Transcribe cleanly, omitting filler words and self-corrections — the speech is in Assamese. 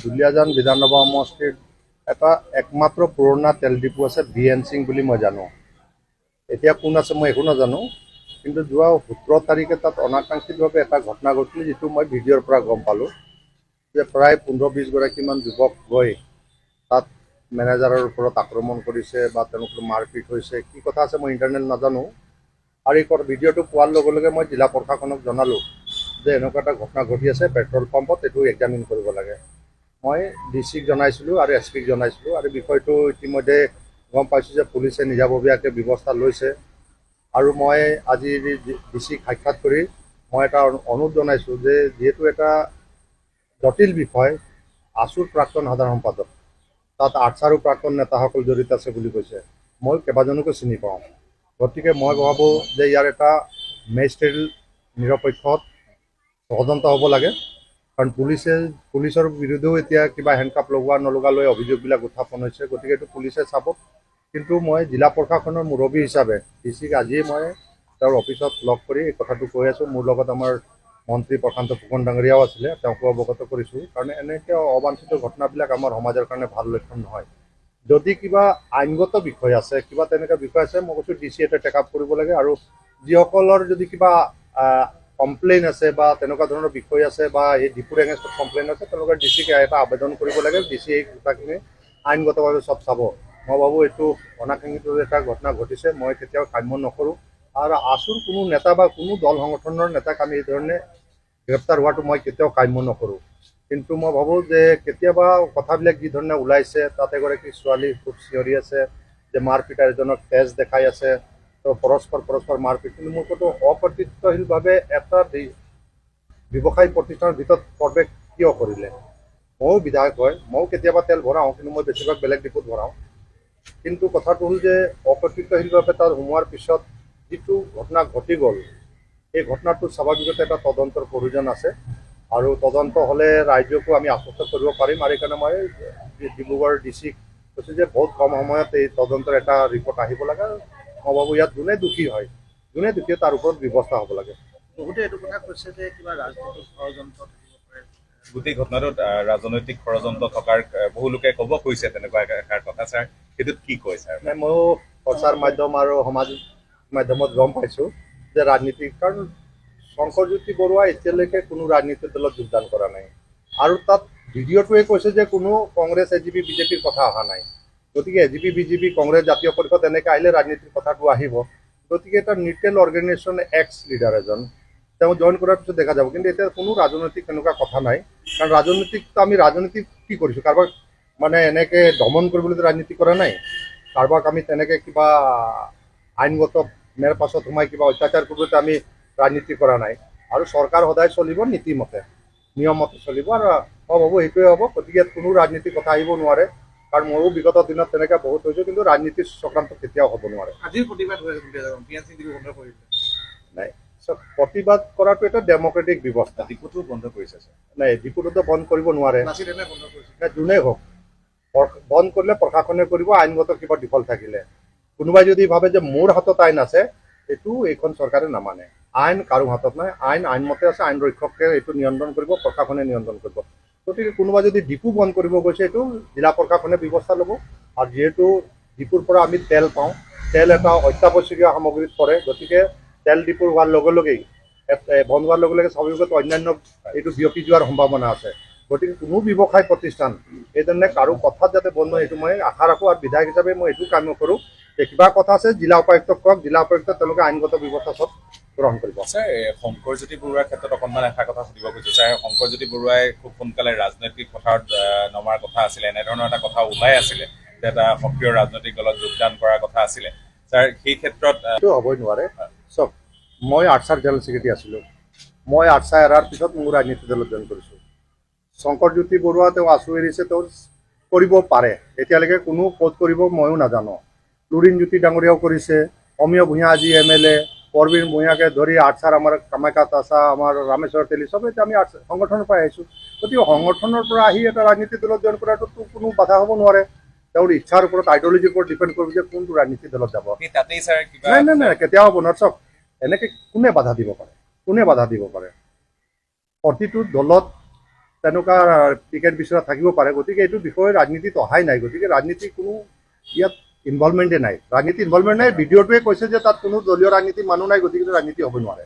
দুলীয়াজান বিধানসভা সমষ্টিৰ এটা একমাত্ৰ পুৰণা তেল ডিপু আছে VN সিং বুলি মই জানো। এতিয়া কোন আছে মই একো নাজানো, কিন্তু যোৱা 17 তাৰিখে তাত অনাকাংক্ষিতভাৱে এটা ঘটনা ঘটিল, যিটো মই ভিডিঅ'ৰ পৰা গম পালোঁ যে প্ৰায় 15-20 গৰাকীমান যুৱক গৈ তাত মেনেজাৰৰ ওপৰত আক্ৰমণ কৰিছে বা তেওঁলোকৰ মাৰপিট হৈছে। কি কথা আছে মই ইণ্টাৰনেট নাজানো। আৰু এই ভিডিঅ'টো পোৱাৰ লগে লগে মই জিলা প্ৰশাসনক জনালোঁ যে এনেকুৱা এটা ঘটনা ঘটি আছে পেট্ৰল পাম্পত, এইটো এক্সামিন কৰিব লাগে। মই ডিচিক জনাইছিলোঁ আৰু এছপিক জনাইছিলোঁ, আৰু বিষয়টো ইতিমধ্যে গম পাইছোঁ যে পুলিচে নিজাববীয়াকৈ ব্যৱস্থা লৈছে। আৰু মই আজি ডিচিক সাক্ষাৎ কৰি মই এটা অনুৰোধ জনাইছোঁ যে যিহেতু এটা জটিল বিষয়, আছুৰ প্ৰাক্তন সাধাৰণ সম্পাদক, তাত আৰ্চাৰো প্ৰাক্তন নেতাসকল জড়িত আছে বুলি কৈছে। মই কেইবাজনকো চিনি পাওঁ, গতিকে মই ভাবোঁ যে ইয়াৰ এটা মেজিষ্ট্ৰেট নিৰপেক্ষত তদন্ত হ'ব লাগে। কাৰণ পুলিচৰ বিৰুদ্ধেও এতিয়া কিবা হেণ্ডকাপ লগোৱা নলগা লৈ অভিযোগবিলাক উত্থাপন হৈছে, গতিকে এইটো পুলিচে চাব। কিন্তু মই জিলা প্ৰশাসনৰ মুৰব্বী হিচাপে ডিচিক আজিয়ে মই তেওঁৰ অফিচত লগ কৰি এই কথাটো কৈ আছোঁ। মোৰ লগত আমাৰ মন্ত্ৰী প্ৰশান্ত ফুকন ডাঙৰীয়াও আছিলে, তেওঁকো অৱগত কৰিছোঁ। কাৰণ এনেকৈ অবাঞ্ছিত ঘটনাবিলাক আমাৰ সমাজৰ কাৰণে ভাল লক্ষণ নহয়। যদি কিবা আইনগত বিষয় আছে, কিবা তেনেকুৱা বিষয় আছে, মই কৈছোঁ ডিচি এটা টেক আপ কৰিব লাগে। আৰু যিসকলৰ যদি কিবা কমপ্লেইন আছে বা তেনেকুৱা ধৰণৰ বিষয় আছে বা এই ডিপুৰ এগেইনষ্টত কমপ্লেইন আছে, তেওঁলোকে ডিচিক এটা আবেদন কৰিব লাগে। ডিচি এই কথাখিনি আইনগতভাৱে চব চাব। মই ভাবোঁ এইটো অনাকাংক্ষিত এটা ঘটনা ঘটিছে, মই কেতিয়াও কাম্য নকৰোঁ। আৰু আছুৰ কোনো নেতা বা কোনো দল সংগঠনৰ নেতাক আমি এই ধৰণে গ্ৰেপ্তাৰ হোৱাটো মই কেতিয়াও কাম্য নকৰোঁ। কিন্তু মই ভাবোঁ যে কেতিয়াবা কথাবিলাক যি ধৰণে ওলাইছে, তাত এগৰাকী ছোৱালী খুব চিঞৰি আছে যে মাৰপিটাৰ এজনক তেজ দেখাই আছে, তো পৰস্পৰ মাৰপিট। কিন্তু মোৰ ক'তো অপ্ৰতিত্বশীলভাৱে এটা ব্যৱসায়িক প্ৰতিষ্ঠানৰ ভিতৰত প্ৰৱেশ কিয় কৰিলে? ময়ো বিধায়ক হয়, ময়ো কেতিয়াবা তেল ভৰাওঁ, কিন্তু মই বেছিভাগ বেলেগ ডিপুত ভৰাওঁ। কিন্তু কথাটো হ'ল যে অপ্ৰতিত্বশীলভাৱে তাত সোমোৱাৰ পিছত যিটো ঘটনা ঘটি গ'ল, এই ঘটনাটো স্বাভাৱিকতে এটা তদন্তৰ প্ৰয়োজন আছে। আৰু তদন্ত হ'লে ৰাইজকো আমি আশ্বস্ত কৰিব পাৰিম। আৰু সেইকাৰণে মই ডিব্ৰুগড় ডিচিক কৈছোঁ যে বহুত কম সময়ত এই তদন্তৰ এটা ৰিপৰ্ট আহিব লাগে। মই ভাবোঁ ইয়াত যোনে দোষী হয়, যোনে দোষী তাৰ ওপৰত ব্যৱস্থা হ'ব লাগে। বহুতে এইটো কথা কৈছে যে কিবা ৰাজনৈতিক ষড়যন্ত্ৰ থাকিব পাৰে। গোটেই ঘটনাটোত ৰাজনৈতিক ষড়যন্ত্ৰ থকাৰ বহু লোকে ক'ব কৈছে তেনেকুৱা এষাৰ কথা। ছাৰ, সেইটোত কি কয় ছাৰ? ময়ো প্ৰচাৰ মাধ্যম আৰু সামাজিক মাধ্যমত গম পাইছোঁ যে ৰাজনীতি, কাৰণ শংকৰজ্যোতি বৰুৱা এতিয়ালৈকে কোনো ৰাজনীতিৰ দলত যোগদান কৰা নাই। আৰু তাত ভিডিঅ'টোৱে কৈছে যে কোনো কংগ্ৰেছ AGP BJPৰ কথা অহা নাই। গতিকে AGP BJP কংগ্ৰেছ জাতীয় পৰিষদ এনেকৈ আহিলে ৰাজনীতিৰ কথাটো আহিব। গতিকে এটা নিউট্ৰেল অৰ্গেনাইজেশ্যন এক্স লিডাৰ এজন তেওঁ জইন কৰাৰ পিছত দেখা যাব। কিন্তু এতিয়া কোনো ৰাজনৈতিক তেনেকুৱা কথা নাই। কাৰণ আমি ৰাজনীতি কি কৰিছোঁ? কাৰোবাক মানে এনেকৈ দমন কৰিবলৈ ৰাজনীতি কৰা নাই। কাৰোবাক আমি তেনেকৈ কিবা আইনগত মেৰ পাছত সোমাই কিবা অত্যাচাৰ কৰিবলৈ আমি ৰাজনীতি কৰা নাই। আৰু চৰকাৰ সদায় চলিব নীতিমতে, নিয়মমতে চলিব। আৰু মই ভাবোঁ সেইটোৱে হ'ব। গতিকে কোনো ৰাজনীতিৰ কথা আহিব নোৱাৰে। কাৰণ ময়ো বিগত দিনত তেনেকৈ বহুত হৈছোঁ, কিন্তু ৰাজনীতিৰ চক্ৰান্ত কেতিয়াও হ'ব নোৱাৰে। আজিৰ প্ৰতিবাদ হৈ আছে বন্ধ কৰিলে নাই, প্ৰতিবাদ কৰাটো এটা ডেমক্ৰেটিক ব্যৱস্থা। ডিপুটো বন্ধ কৰিছে ছাৰ? নাই, ডিপুটোতো বন্ধ কৰিব নোৱাৰে। বন্ধ কৰিছে যোনেই হওক, বন্ধ কৰিলে প্ৰশাসনে কৰিব, আইনগত কিবা ডিফল্ট থাকিলে। কোনোবাই যদি ভাবে যে মোৰ হাতত আইন আছে, এইটো এইখন চৰকাৰে নামানে। আইন কাৰো হাতত নাই, আইনমতে আছে। আইন ৰক্ষকে এইটো নিয়ন্ত্ৰণ কৰিব, প্ৰশাসনে নিয়ন্ত্ৰণ কৰিব। গতিকে কোনোবাই যদি ডিপু বন্ধ কৰিব গৈছে, এইটো জিলা প্ৰশাসনে ব্যৱস্থা ল'ব। আৰু যিহেতু ডিপুৰ পৰা আমি তেল পাওঁ, তেল এটা অত্যাৱশ্যকীয় সামগ্ৰীত পৰে। গতিকে তেল ডিপুৰ হোৱাৰ লগে লগেই বন্ধ হোৱাৰ লগে লগে স্বাভাৱিকতে অন্যান্য এইটো বিয়পি যোৱাৰ সম্ভাৱনা আছে। গতিকে কোনো ব্যৱসায় প্ৰতিষ্ঠান এইধৰণে কাৰো কথাত যাতে বন্ধ হয়, এইটো মই আশা ৰাখোঁ। আৰু বিধায়ক হিচাপে মই এইটো কাম কৰোঁ যে কিবা কথা আছে জিলা উপায়ুক্তক কওক, জিলা উপায়ুক্ত তেওঁলোকে আইনগত ব্যৱস্থা চব গ্ৰহণ কৰিব। ছাৰ, শংকৰজ্যোতি বৰুৱাৰ ক্ষেত্ৰত অকণমান এষাৰ কথা সুধিব খুজিছোঁ। ছাৰ, শংকৰজ্যোতি বৰুৱাই খুব সোনকালে ৰাজনৈতিক পথাৰত নমাৰ কথা আছিলে, এনেধৰণৰ এটা কথা ওলাই আছিলে যে এটা সক্ৰিয় ৰাজনৈতিক দলত যোগদান কৰাৰ কথা আছিলে। ছাৰ, সেই ক্ষেত্ৰত এইটো হ'বই নোৱাৰে। চব, মই আৰ্চাৰ জেনেৰেল ছেক্ৰেটাৰী আছিলোঁ। মই আৰ্চা এৰাৰ পিছত মোৰ ৰাজনীতি দলত জইন কৰিছোঁ। শংকৰজ্যোতি বৰুৱা তেওঁ আছু এৰিছে, তেওঁ কৰিব পাৰে। এতিয়ালৈকে কোনো ক'ত কৰিব ময়ো নাজানো। লুৰিণজ্যোতি ডাঙৰীয়াও কৰিছে, অমীয় ভূঞা আজি MLA, পৰবীন ভূঞাকে ধৰি আৰ্চাৰ আমাৰ কামাখ্যা তাছা, আমাৰ ৰামেশ্বৰ তেলী, চব এতিয়া আমি সংগঠনৰ পৰা আহিছোঁ। গতিকে সংগঠনৰ পৰা আহি এটা ৰাজনীতি দলত জইন কৰাটোতো কোনো বাধা হ'ব নোৱাৰে। তেওঁৰ ইচ্ছাৰ ওপৰত, আইডিঅলজিৰ ওপৰত ডিপেণ্ড কৰিব যে কোনটো ৰাজনীতি দলত যাব। তাতেই ছাৰ কিবা নাই, কেতিয়াও হ'ব নোৱাৰে। চব এনেকৈ কোনে বাধা দিব পাৰে? প্ৰতিটো দলত তেনেকুৱা টিকেট বিচৰা থাকিব পাৰে। গতিকে এইটো বিষয়ে ৰাজনীতিত অহাই নাই। গতিকে ৰাজনীতি কোনো ইয়াত ইনভলভমেণ্টে নাই। ৰাজনীতি ইনভলভমেণ্ট নাই। ভিডিঅ'টোৱে কৈছে যে তাত কোনো দলীয় ৰাজনীতিৰ মানুহ নাই, গতিকে ৰাজনীতি হ'ব নোৱাৰে।